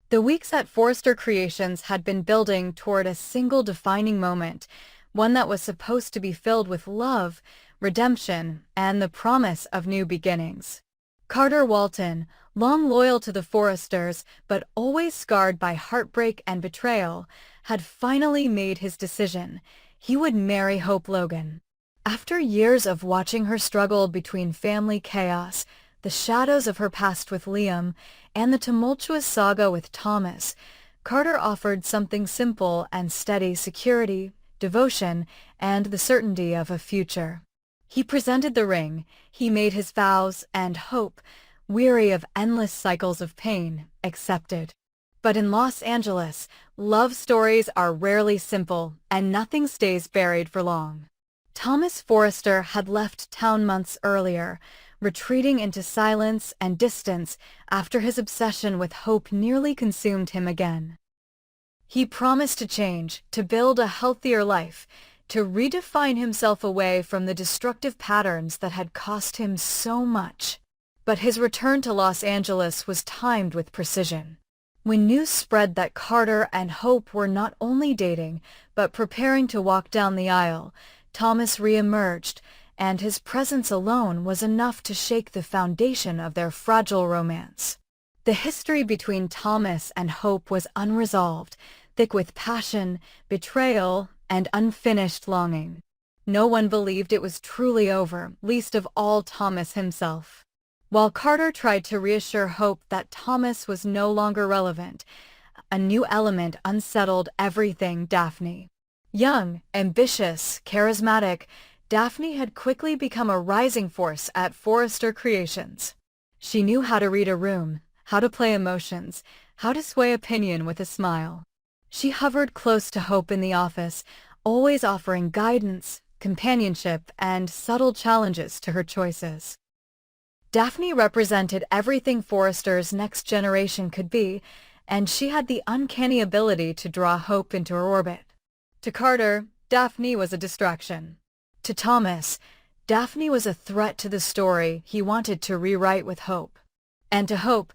The weeks at Forrester Creations had been building toward a single defining moment, one that was supposed to be filled with love, redemption, and the promise of new beginnings. Carter Walton, long loyal to the Forresters but always scarred by heartbreak and betrayal, had finally made his decision. He would marry Hope Logan. After years of watching her struggle between family chaos, the shadows of her past with Liam, and the tumultuous saga with Thomas, Carter offered something simple and steady: security, devotion, and the certainty of a future. He presented the ring, he made his vows, and Hope, weary of endless cycles of pain, accepted. But in Los Angeles, love stories are rarely simple, and nothing stays buried for long. Thomas Forrester had left town months earlier, retreating into silence and distance after his obsession with Hope nearly consumed him again. He promised to change, to build a healthier life, to redefine himself away from the destructive patterns that had cost him so much. But his return to Los Angeles was timed with precision. When news spread that Carter and Hope were not only dating, but preparing to walk down the aisle, Thomas re-emerged, and his presence alone was enough to shake the foundation of their fragile romance. The history between Thomas and Hope was unresolved, thick with passion, betrayal, and unfinished longing. No one believed it was truly over, least of all Thomas himself. While Carter tried to reassure Hope that Thomas was no longer relevant, a new element unsettled everything. Daphne. Young, ambitious, charismatic, Daphne had quickly become a rising force at Forrester Creations. She knew how to read a room, how to play emotions, how to sway opinion with a smile. She hovered close to Hope in the office, always offering guidance, companionship, and subtle challenges to her choices. Daphne represented everything Forrester's next generation could be, and she had the uncanny ability to draw Hope into her orbit. To Carter, Daphne was a distraction. To Thomas, Daphne was a threat to the story he wanted to rewrite with Hope. And to Hope,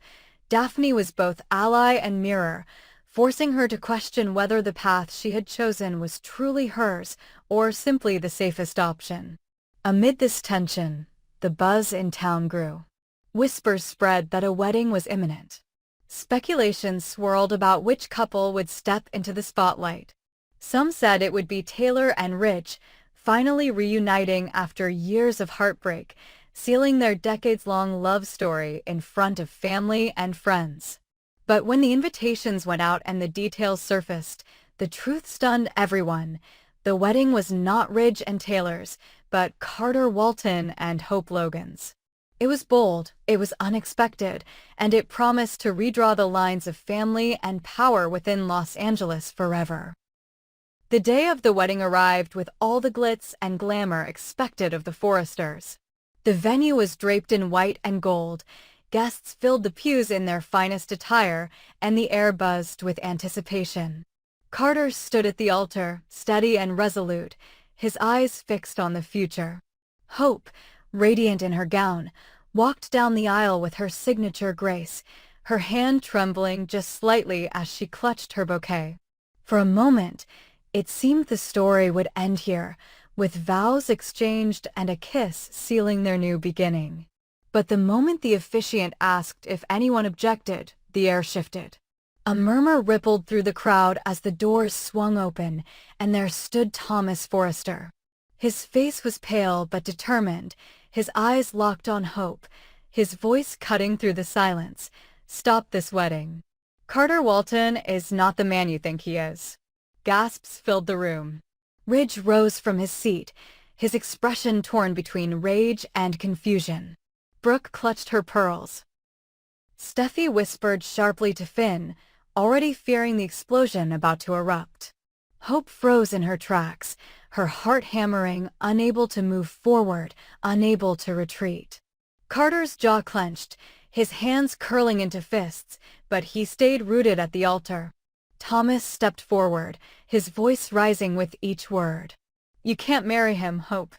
Daphne was both ally and mirror, forcing her to question whether the path she had chosen was truly hers or simply the safest option. Amid this tension, the buzz in town grew. Whispers spread that a wedding was imminent. Speculation swirled about which couple would step into the spotlight. Some said it would be Taylor and Rich, finally reuniting after years of heartbreak, sealing their decades-long love story in front of family and friends. But when the invitations went out and the details surfaced, the truth stunned everyone. The wedding was not Ridge and Taylor's, but Carter Walton and Hope Logan's. It was bold, it was unexpected, and it promised to redraw the lines of family and power within Los Angeles forever. The day of the wedding arrived with all the glitz and glamour expected of the Forresters. The venue was draped in white and gold. Guests filled the pews in their finest attire, and the air buzzed with anticipation. Carter stood at the altar, steady and resolute, his eyes fixed on the future. Hope, radiant in her gown, walked down the aisle with her signature grace, her hand trembling just slightly as she clutched her bouquet. For a moment, it seemed the story would end here, with vows exchanged and a kiss sealing their new beginning. But the moment the officiant asked if anyone objected, the air shifted. A murmur rippled through the crowd as the doors swung open, and there stood Thomas Forrester. His face was pale but determined, his eyes locked on Hope, his voice cutting through the silence. "Stop this wedding. Carter Walton is not the man you think he is." Gasps filled the room. Ridge rose from his seat, his expression torn between rage and confusion. Brooke clutched her pearls. Steffi whispered sharply to Finn, already fearing the explosion about to erupt. Hope froze in her tracks, her heart hammering, unable to move forward, unable to retreat. Carter's jaw clenched, his hands curling into fists, but he stayed rooted at the altar. Thomas stepped forward, his voice rising with each word. "You can't marry him, Hope.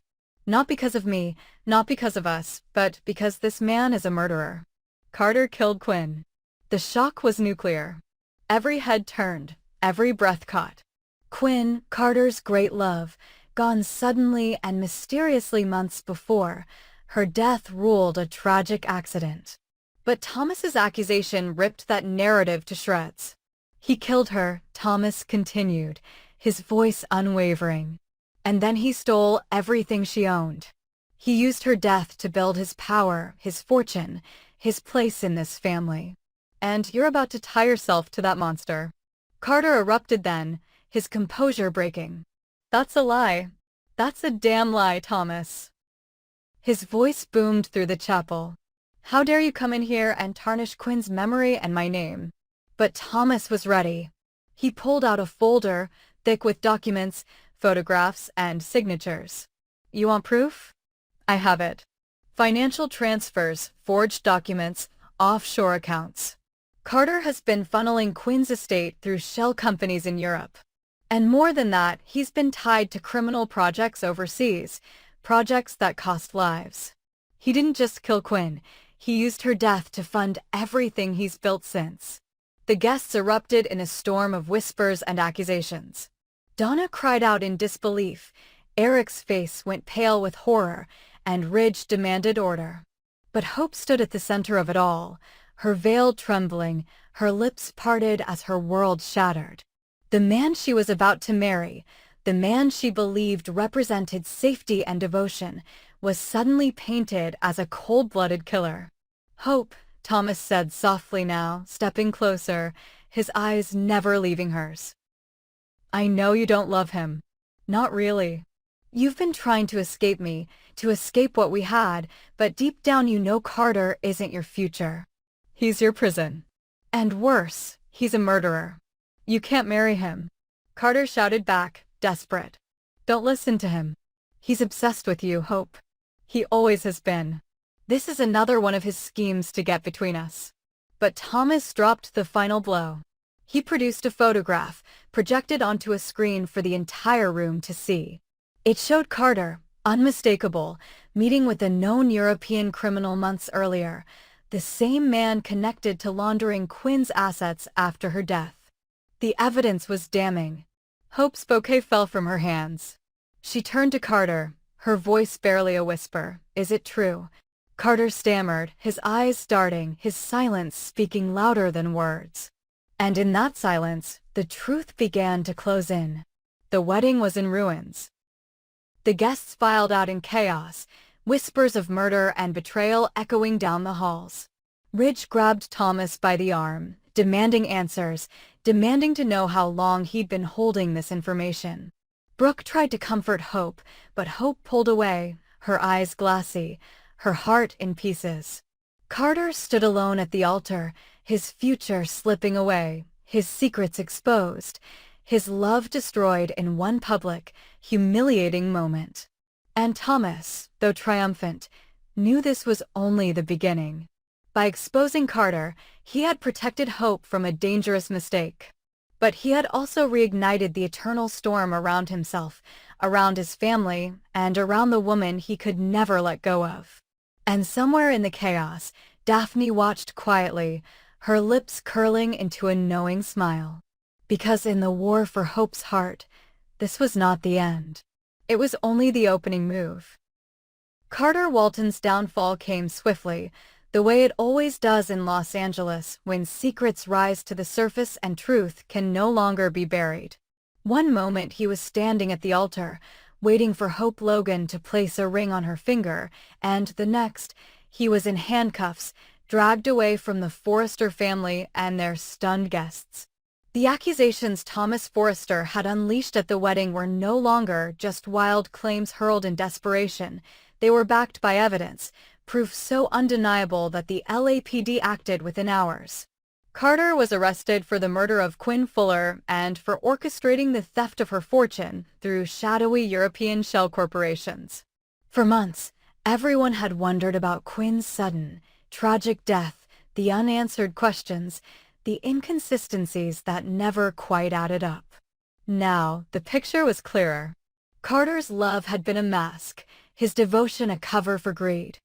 Not because of me, not because of us, but because this man is a murderer. Carter killed Quinn." The shock was nuclear. Every head turned, every breath caught. Quinn, Carter's great love, gone suddenly and mysteriously months before, her death ruled a tragic accident. But Thomas's accusation ripped that narrative to shreds. He killed her, Thomas continued, his voice unwavering. And then he stole everything she owned. He used her death to build his power, his fortune, his place in this family. And you're about to tie yourself to that monster. Carter erupted then, his composure breaking. That's a lie. That's a damn lie, Thomas. His voice boomed through the chapel. How dare you come in here and tarnish Quinn's memory and my name? But Thomas was ready. He pulled out a folder, thick with documents, photographs, and signatures. You want proof? I have it. Financial transfers, forged documents, offshore accounts. Carter has been funneling Quinn's estate through shell companies in Europe. And more than that, he's been tied to criminal projects overseas, projects that cost lives. He didn't just kill Quinn, he used her death to fund everything he's built since. The guests erupted in a storm of whispers and accusations. Donna cried out in disbelief, Eric's face went pale with horror, and Ridge demanded order. But Hope stood at the center of it all, her veil trembling, her lips parted as her world shattered. The man she was about to marry, the man she believed represented safety and devotion, was suddenly painted as a cold-blooded killer. Hope, Thomas said softly now, stepping closer, his eyes never leaving hers. I know you don't love him. Not really. You've been trying to escape me, to escape what we had, but deep down you know Carter isn't your future. He's your prison. And worse, he's a murderer. You can't marry him. Carter shouted back, desperate. Don't listen to him. He's obsessed with you, Hope. He always has been. This is another one of his schemes to get between us. But Thomas dropped the final blow. He produced a photograph, projected onto a screen for the entire room to see. It showed Carter, unmistakable, meeting with a known European criminal months earlier, the same man connected to laundering Quinn's assets after her death. The evidence was damning. Hope's bouquet fell from her hands. She turned to Carter, her voice barely a whisper. Is it true? Carter stammered, his eyes darting, his silence speaking louder than words. And in that silence, the truth began to close in. The wedding was in ruins. The guests filed out in chaos, whispers of murder and betrayal echoing down the halls. Ridge grabbed Thomas by the arm, demanding answers, demanding to know how long he'd been holding this information. Brooke tried to comfort Hope, but Hope pulled away, her eyes glassy, her heart in pieces. Carter stood alone at the altar, his future slipping away, his secrets exposed, his love destroyed in one public, humiliating moment. And Thomas, though triumphant, knew this was only the beginning. By exposing Carter, he had protected Hope from a dangerous mistake. But he had also reignited the eternal storm around himself, around his family, and around the woman he could never let go of. And somewhere in the chaos, Daphne watched quietly, her lips curling into a knowing smile. Because in the war for Hope's heart, this was not the end. It was only the opening move. Carter Walton's downfall came swiftly, the way it always does in Los Angeles when secrets rise to the surface and truth can no longer be buried. One moment he was standing at the altar, waiting for Hope Logan to place a ring on her finger, and the next, he was in handcuffs, dragged away from the Forrester family and their stunned guests. The accusations Thomas Forrester had unleashed at the wedding were no longer just wild claims hurled in desperation. They were backed by evidence, proof so undeniable that the LAPD acted within hours. Carter was arrested for the murder of Quinn Fuller and for orchestrating the theft of her fortune through shadowy European shell corporations. For months, everyone had wondered about Quinn's sudden, tragic death, the unanswered questions, the inconsistencies that never quite added up. Now, the picture was clearer. Carter's love had been a mask, his devotion a cover for greed.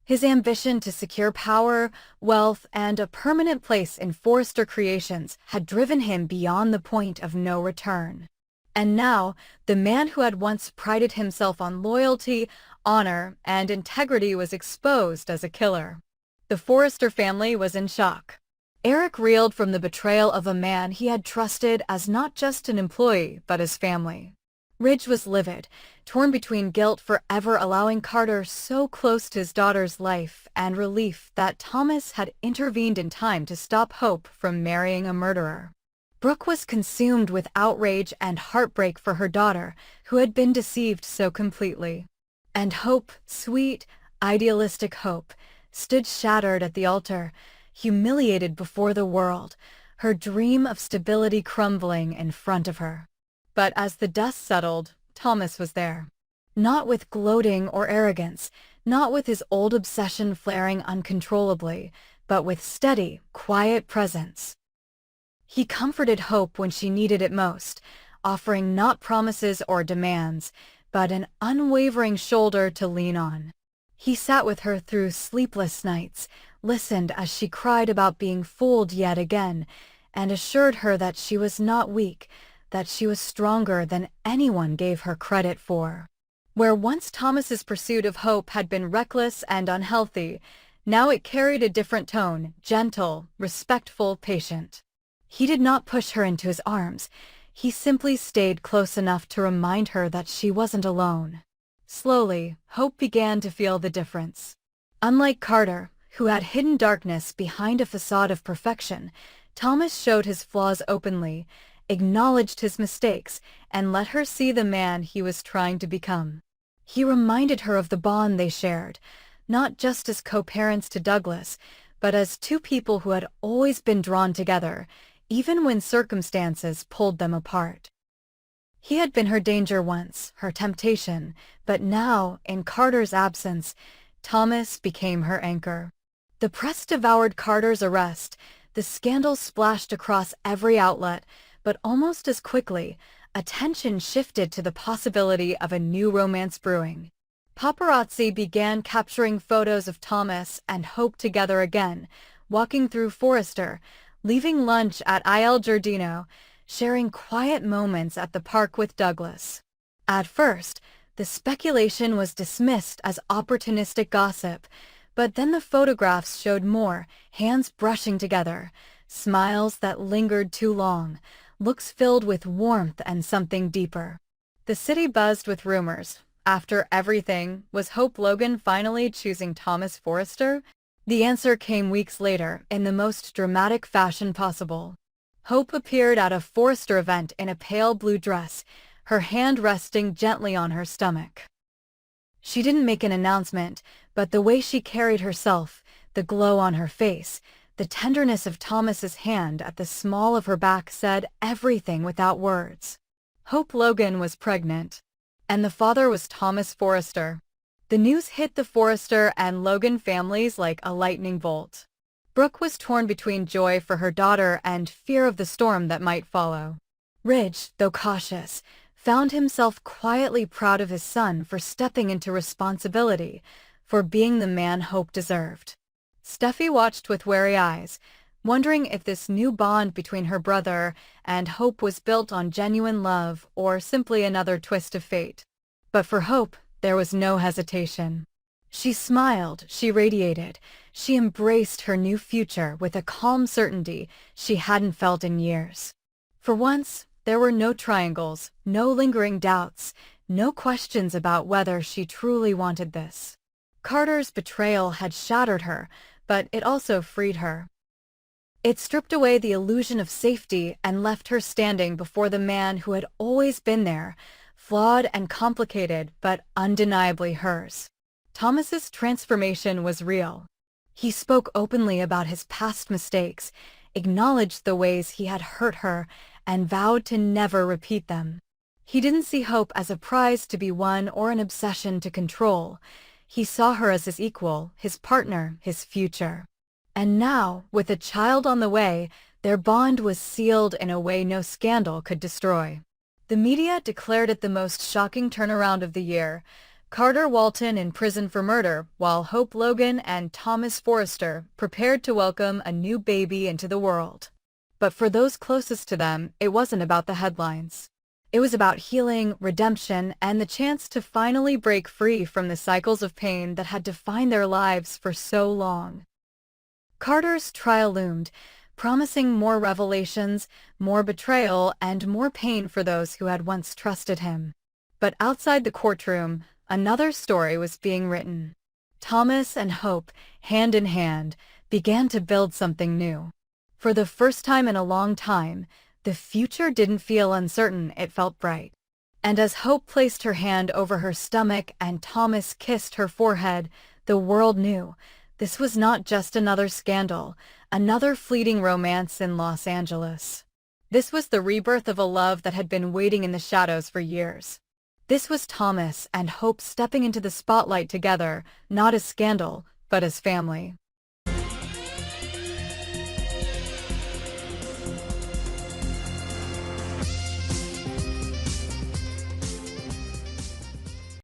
His ambition to secure power, wealth, and a permanent place in Forrester Creations had driven him beyond the point of no return. And now, the man who had once prided himself on loyalty, honor, and integrity was exposed as a killer. The Forrester family was in shock. Eric reeled from the betrayal of a man he had trusted as not just an employee, but his family. Ridge was livid, torn between guilt for ever allowing Carter so close to his daughter's life and relief that Thomas had intervened in time to stop Hope from marrying a murderer. Brooke was consumed with outrage and heartbreak for her daughter, who had been deceived so completely. And Hope, sweet, idealistic Hope, stood shattered at the altar, humiliated before the world, her dream of stability crumbling in front of her. But as the dust settled, Thomas was there. Not with gloating or arrogance, not with his old obsession flaring uncontrollably, but with steady, quiet presence. He comforted Hope when she needed it most, offering not promises or demands, but an unwavering shoulder to lean on. He sat with her through sleepless nights, listened as she cried about being fooled yet again, and assured her that she was not weak, that she was stronger than anyone gave her credit for. Where once Thomas's pursuit of Hope had been reckless and unhealthy, now it carried a different tone, gentle, respectful, patient. He did not push her into his arms. He simply stayed close enough to remind her that she wasn't alone. Slowly, Hope began to feel the difference. Unlike Carter, who had hidden darkness behind a facade of perfection, Thomas showed his flaws openly, acknowledged his mistakes, and let her see the man he was trying to become. He reminded her of the bond they shared, not just as co-parents to Douglas, but as two people who had always been drawn together, even when circumstances pulled them apart. He had been her danger once, her temptation, but now, in Carter's absence, Thomas became her anchor. The press devoured Carter's arrest. The scandal splashed across every outlet, but almost as quickly, attention shifted to the possibility of a new romance brewing. Paparazzi began capturing photos of Thomas and Hope together again, walking through Forrester, leaving lunch at Il Giardino, sharing quiet moments at the park with Douglas. At first, the speculation was dismissed as opportunistic gossip, but then the photographs showed more, hands brushing together, smiles that lingered too long, looks filled with warmth and something deeper. The city buzzed with rumors. After everything, was Hope Logan finally choosing Thomas Forrester? The answer came weeks later, in the most dramatic fashion possible. Hope appeared at a Forrester event in a pale blue dress, her hand resting gently on her stomach. She didn't make an announcement, but the way she carried herself, the glow on her face, the tenderness of Thomas's hand at the small of her back said everything without words. Hope Logan was pregnant, and the father was Thomas Forrester. The news hit the Forrester and Logan families like a lightning bolt. Brooke was torn between joy for her daughter and fear of the storm that might follow. Ridge, though cautious, found himself quietly proud of his son for stepping into responsibility, for being the man Hope deserved. Steffi watched with wary eyes, wondering if this new bond between her brother and Hope was built on genuine love or simply another twist of fate. But for Hope, there was no hesitation. She smiled, she radiated, she embraced her new future with a calm certainty she hadn't felt in years. For once, there were no triangles, no lingering doubts, no questions about whether she truly wanted this. Carter's betrayal had shattered her, but it also freed her. It stripped away the illusion of safety and left her standing before the man who had always been there, flawed and complicated, but undeniably hers. Thomas's transformation was real. He spoke openly about his past mistakes, acknowledged the ways he had hurt her, and vowed to never repeat them. He didn't see Hope as a prize to be won or an obsession to control. He saw her as his equal, his partner, his future. And now, with a child on the way, their bond was sealed in a way no scandal could destroy. The media declared it the most shocking turnaround of the year. Carter Walton in prison for murder, while Hope Logan and Thomas Forrester prepared to welcome a new baby into the world. But for those closest to them, it wasn't about the headlines. It was about healing, redemption, and the chance to finally break free from the cycles of pain that had defined their lives for so long. Carter's trial loomed, promising more revelations, more betrayal, and more pain for those who had once trusted him. But outside the courtroom, another story was being written. Thomas and Hope, hand in hand, began to build something new. For the first time in a long time, the future didn't feel uncertain, it felt bright. And as Hope placed her hand over her stomach and Thomas kissed her forehead, the world knew this was not just another scandal, another fleeting romance in Los Angeles. This was the rebirth of a love that had been waiting in the shadows for years. This was Thomas and Hope stepping into the spotlight together, not as scandal, but as family.